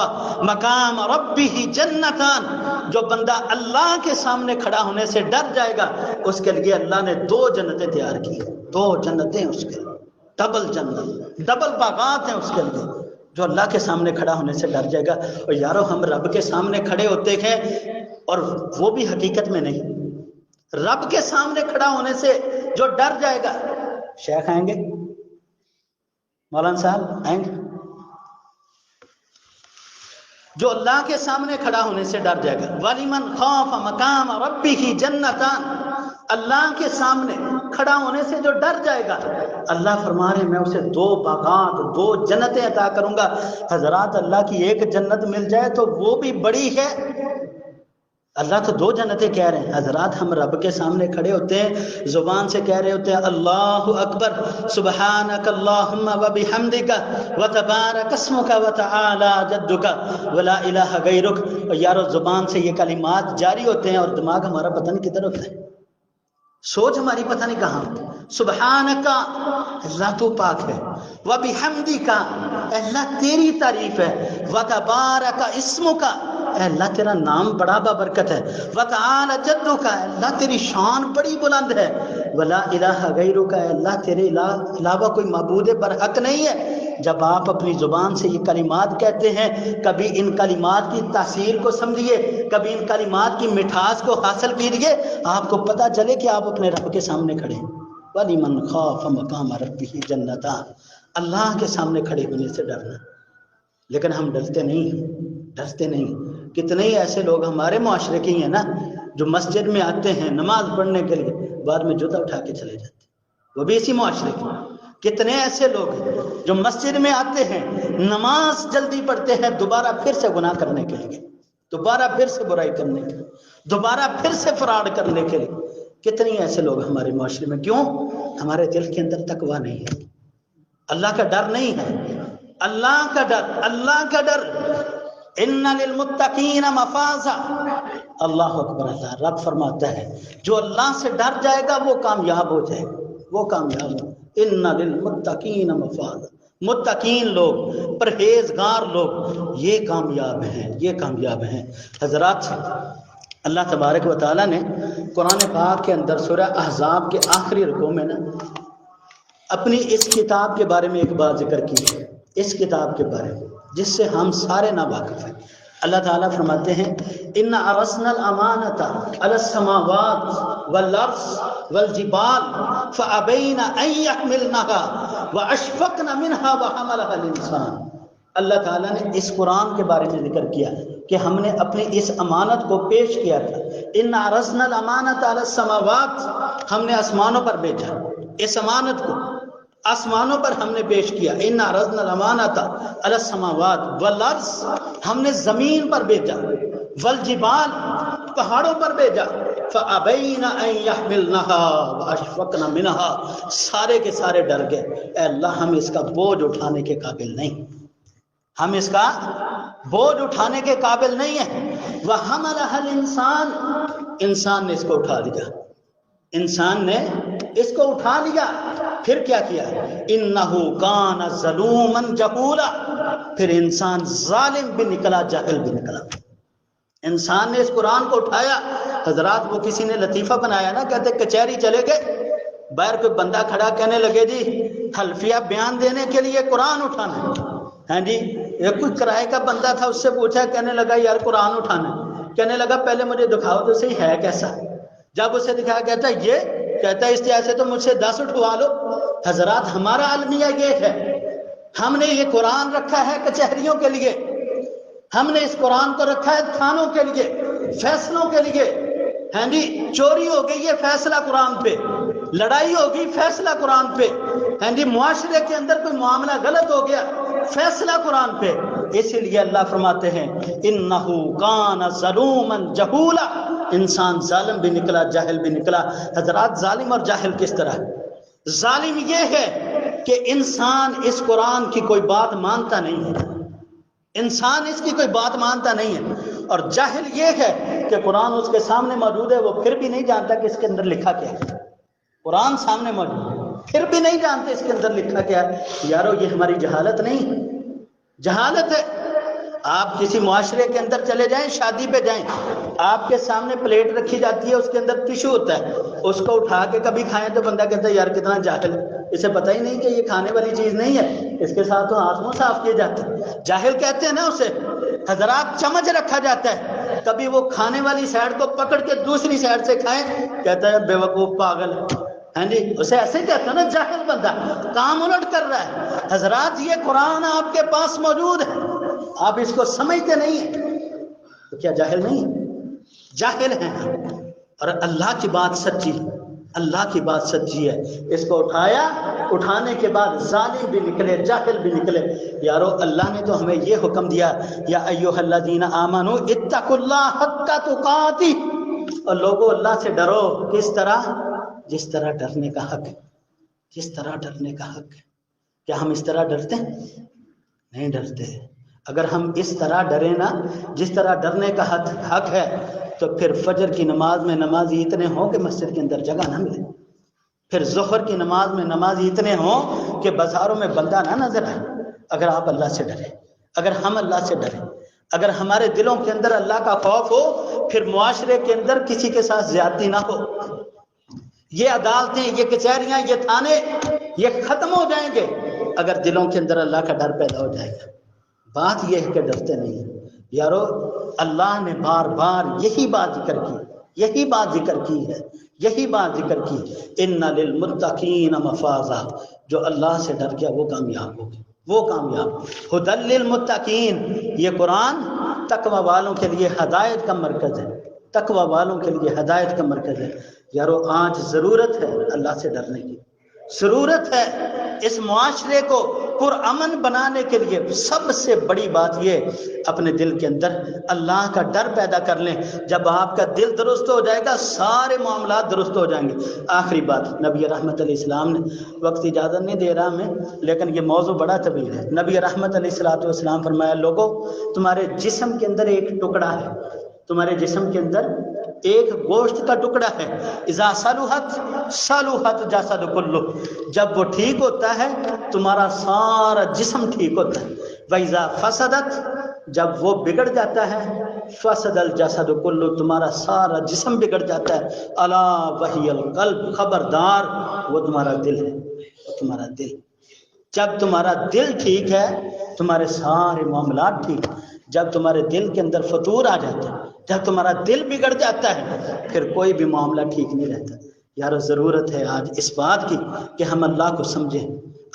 Speaker 1: مَقَامَ رَبِّهِ جَنَّتَانِ، جو بندہ اللہ کے سامنے کھڑا ہونے سے ڈر جائے گا اس کے لیے اللہ نے 2 جنتیں تیار کی، 2 جنتیں اس کے لیے، ڈبل جنت، ڈبل باغات ہیں اس کے لیے، جو اللہ کے سامنے کھڑا ہونے سے ڈر جائے گا۔ اور یارو ہم رب کے سامنے کھڑے ہوتے ہیں اور وہ بھی حقیقت میں نہیں، رب کے سامنے کھڑا ہونے سے جو ڈر جائے گا، شیخ آئیں گے، مولانا صاحب آئیں گے، جو اللہ کے سامنے کھڑا ہونے سے ڈر جائے گا۔ وَلِمَنْ خَافَ مَقَامَ رَبِّهِ جَنَّتَانِ، اللہ کے سامنے کھڑا ہونے سے جو ڈر جائے گا، اللہ فرما رہے میں اسے 2 باغات، 2 جنتیں عطا کروں گا۔ حضرات اللہ کی 1 جنت مل جائے تو وہ بھی بڑی ہے، اللہ تو 2 جنتیں کہہ رہے ہیں۔ حضرات ہم رب کے سامنے کھڑے ہوتے ہیں، زبان سے کہہ رہے ہوتے ہیں اللہ اکبر، سبحانک اللہم وبحمدک وتبارک اسمک وتعالی جدک ولا الہ غیرک، اور یارو زبان سے یہ کلمات جاری ہوتے ہیں اور دماغ ہمارا پتہ نہیں کدھر ہوتا ہے، سوچ ہماری پتہ نہیں کہاں ہوتی۔ سبحانک، اللہ تو پاک ہے، وبحمدک، اللہ تیری تعریف ہے، وتبارک اسمک، اے اللہ تیرا نام بڑا بابرکت ہے، وتعالی جدک، اللہ تیری شان بڑی بلند ہے، ولا الہ غیرک، اے اللہ تیرے علاوہ کوئی معبود برحق نہیں ہے۔ جب آپ اپنی زبان سے یہ کلمات کہتے ہیں، کبھی ان کلمات کی تاثیر کو سمجھیے، کبھی ان کلمات کی مٹھاس کو حاصل کیجیے، آپ کو پتہ چلے کہ آپ اپنے رب کے سامنے کھڑے ہیں۔ وَلِمَنْ خَافَ مَقَامَ رَبِّهِ جَنَّتَانِ، اللہ کے سامنے کھڑے ہونے سے ڈرنا۔ لیکن ہم ڈرتے نہیں۔ کتنے ہی ایسے لوگ ہمارے معاشرے کے ہی ہیں نا، جو مسجد میں آتے ہیں نماز پڑھنے کے لیے، بعد میں جوتا اٹھا کے چلے جاتے ہیں، وہ بھی اسی معاشرے کے۔ کتنے ایسے لوگ ہیں جو مسجد میں آتے ہیں، نماز جلدی پڑھتے ہیں، دوبارہ پھر سے گناہ کرنے کے لیے، دوبارہ پھر سے برائی کرنے کے لیے، دوبارہ پھر سے فراڈ کرنے کے لیے۔ کتنے ایسے لوگ ہمارے معاشرے میں، کیوں؟ ہمارے دل کے اندر تقویٰ نہیں ہے، اللہ کا ڈر نہیں ہے، اللہ کا ڈر۔ ان للمتقین مفازا، اللہ اکبر، اللہ رب فرماتا ہے جو اللہ سے ڈر جائے گا وہ کامیاب ہو جائے گا، وہ کامیاب ہو۔ ان للمتقین مفازا، متقین لوگ، پرہیزگار لوگ، یہ کامیاب ہیں۔ حضرات اللہ تبارک و تعالیٰ نے قرآن پاک کے اندر سورہ احزاب کے آخری رکوع میں نا اپنی اس کتاب کے بارے میں ایک بات ذکر کی ہے، اس کتاب کے بارے میں جس سے ہم سارے ناواقف ہیں۔ اللہ تعالیٰ فرماتے ہیں ان عرضنا الامانۃ علی السماوات والارض والجبال فابین ان یحملنها واشفقن منها وحملها الانسان۔ اللہ تعالیٰ نے اس قرآن کے بارے میں ذکر کیا کہ ہم نے اپنی اس امانت کو پیش کیا تھا۔ ان عرضنا الامانۃ علی السماوات، ہم نے آسمانوں پر بھیجا، اس امانت کو آسمانوں پر ہم نے پیش کیا۔ ان عرضنا الامانۃ علی السماوات والارض، ہم نے زمین پر بھیجا، والجبال، پہاڑوں پر بھیجا، فابین ان یحملنها واشفقن منها، سارے کے سارے ڈر گئے، اے اللہ ہم اس کا بوجھ اٹھانے کے قابل نہیں، ہم اس کا بوجھ اٹھانے کے قابل نہیں ہیں۔ وحملها الانسان، انسان نے اس کو اٹھا لیا، انسان نے اس کو اٹھا لیا۔ پھر کیا کیا؟ انہو کان ظلوما جہولا، پھر انسان ظالم بھی نکلا، جاہل بھی نکلا۔ انسان نے اس قرآن کو اٹھایا۔ حضرات وہ کسی نے لطیفہ بنایا نا، کہتے کچہری چلے گئے، باہر کوئی بندہ کھڑا کہنے لگے جی حلفیہ بیان دینے کے لیے قرآن اٹھانا ہے جی۔ ایک کوئی کرائے کا بندہ تھا، اس سے پوچھا، کہنے لگا یار قرآن اٹھانا ہے، کہنے لگا پہلے مجھے دکھاؤ تو صحیح ہے کیسا۔ جب اسے دکھایا کہتا کہتا ہے اس طرح سے تو مجھ سے 10 اٹھوا لو۔ حضرات ہمارا المیہ یہ ہے، ہم نے یہ قرآن رکھا ہے کچہریوں کے لیے، ہم نے اس قرآن کو رکھا ہے تھانوں کے لیے، فیصلوں کے لیے۔ ہاں جی، چوری ہو گئی ہے فیصلہ قرآن پہ، لڑائی ہو گئی فیصلہ قرآن پہ، ہاں جی، معاشرے کے اندر کوئی معاملہ غلط ہو گیا فیصلہ قرآن پہ۔ اسی لیے اللہ فرماتے ہیں انہو کان ظلوما جہولا، انسان ظالم بھی نکلا، جاہل بھی نکلا۔ حضرات ظالم اور جاہل کس طرح؟ ظالم یہ ہے کہ انسان اس قرآن کی کوئی بات مانتا نہیں ہے، انسان اس کی کوئی بات مانتا نہیں ہے. اور جاہل یہ ہے کہ قرآن اس کے سامنے موجود ہے، وہ پھر بھی نہیں جانتا کہ اس کے اندر لکھا کیا ہے. قرآن سامنے موجود ہے پھر بھی نہیں جانتے اس کے اندر لکھا کیا ہے. یارو یہ ہماری جہالت نہیں ہے، جہالت ہے. آپ کسی معاشرے کے اندر چلے جائیں، شادی پہ جائیں، آپ کے سامنے پلیٹ رکھی جاتی ہے، اس کے اندر ٹشو ہوتا ہے، اس کو اٹھا کے کبھی کھائیں تو بندہ کہتا ہے یار کتنا جاہل، اسے پتہ ہی نہیں کہ یہ کھانے والی چیز نہیں ہے، اس کے ساتھ تو ہاتھ منہ صاف کیے جاتے ہیں. جاہل کہتے ہیں نا اسے. حضرات چمچ رکھا جاتا ہے، کبھی وہ کھانے والی سائڈ کو پکڑ کے دوسری سائڈ سے کھائیں، کہتا ہے بے وقوف پاگل. ہاں جی، اسے ایسے کہتے ہیں نا جاہل بندہ، کام الٹ کر رہا ہے. حضرات یہ قرآن آپ کے پاس موجود ہے، آپ اس کو سمجھتے نہیں ہیں تو کیا جاہل نہیں ہے؟ جاہل ہیں. اور اللہ کی بات سچی، اللہ کی بات سچی ہے. اس کو اٹھایا، اٹھانے کے بعد ظالم بھی نکلے، جاہل بھی نکلے. یارو اللہ نے تو ہمیں یہ حکم دیا، یا ایھا الذین آمنوا اتقوا اللہ حق تقاتہ، اور لوگوں اللہ سے ڈرو. کس طرح؟ جس طرح ڈرنے کا حق ہے، جس طرح ڈرنے کا حق ہے. کیا ہم اس طرح ڈرتے ہیں؟ نہیں ڈرتے. اگر ہم اس طرح ڈرے نا جس طرح ڈرنے کا حق ہے، تو پھر فجر کی نماز میں نمازی اتنے ہوں کہ مسجد کے اندر جگہ نہ ملے. پھر ظہر کی نماز میں نمازی اتنے ہوں کہ بازاروں میں بندہ نہ نظر آئے. اگر آپ اللہ سے ڈریں، اگر ہم اللہ سے ڈریں، اگر ہمارے دلوں کے اندر اللہ کا خوف ہو، پھر معاشرے کے اندر کسی کے ساتھ زیادتی نہ ہو. یہ عدالتیں، یہ کچہریاں، یہ تھانے، یہ ختم ہو جائیں گے اگر دلوں کے اندر اللہ کا ڈر پیدا ہو جائے گا. بات یہ ہے کہ ڈرتے نہیں ہیں. یارو اللہ نے بار بار یہی بات ذکر کی، یہی بات ذکر کی ہے، یہی بات ذکر کی. ان للمتقین مفازا، جو اللہ سے ڈر گیا وہ کامیاب ہوگی، وہ کامیاب. ھدی للمتقین، یہ قرآن تقوی والوں کے لیے ہدایت کا مرکز ہے، تقوی والوں کے لیے ہدایت کا مرکز ہے. یارو آج ضرورت ہے اللہ سے ڈرنے کی، ضرورت ہے. اس معاشرے کو پرامن بنانے کے لیے سب سے بڑی بات یہ، اپنے دل کے اندر اللہ کا ڈر پیدا کر لیں. جب آپ کا دل درست ہو جائے گا، سارے معاملات درست ہو جائیں گے. آخری بات، نبی رحمت علیہ السلام نے، وقت اجازت نہیں دے رہا میں، لیکن یہ موضوع بڑا طویل ہے. نبی رحمت علیہ السلام فرمایا، لوگو تمہارے جسم کے اندر ایک ٹکڑا ہے، تمہارے جسم کے اندر ایک گوشت کا ٹکڑا ہے. اذا صلحت صلحت جسد کلہ، جب وہ ٹھیک ہوتا ہے تمہارا سارا جسم ٹھیک ہوتا ہے. وَإِذَا فَسَدَتْ، جب وہ بگڑ جاتا ہے، فَسَدَ الْجَسَدُ كُلُّ، تمہارا سارا جسم بگڑ جاتا ہے. الا وَهِيَ الْقَلْبُ، خبردار وہ تمہارا دل ہے، وہ تمہارا دل. جب تمہارا دل ٹھیک ہے تمہارے سارے معاملات ٹھیک. جب تمہارے دل کے اندر فطور آ جاتا ہے، جب تمہارا دل بگڑ جاتا ہے، پھر کوئی بھی معاملہ ٹھیک نہیں رہتا. یار ضرورت ہے آج اس بات کی کہ ہم اللہ کو سمجھیں،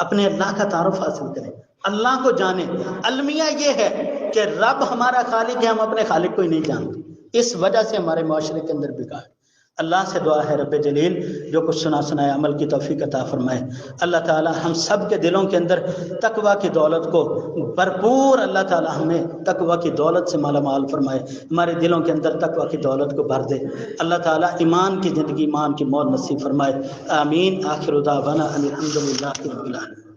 Speaker 1: اپنے اللہ کا تعارف حاصل کریں، اللہ کو جانیں. المیہ یہ ہے کہ رب ہمارا خالق ہے، ہم اپنے خالق کو ہی نہیں جانتے. اس وجہ سے ہمارے معاشرے کے اندر بگاڑ. اللہ سے دعا ہے رب جلیل جو کچھ سنایا عمل کی توفیق عطا فرمائے. اللہ تعالی ہم سب کے دلوں کے اندر تقوی کی دولت کو بھرپور، اللہ تعالی ہمیں تقوی کی دولت سے مالا مال فرمائے، ہمارے دلوں کے اندر تقوی کی دولت کو بھر دے. اللہ تعالی ایمان کی زندگی، ایمان کی موت نصیب فرمائے. آمین. آخر دعوانا ان الحمد للہ رب العالمین.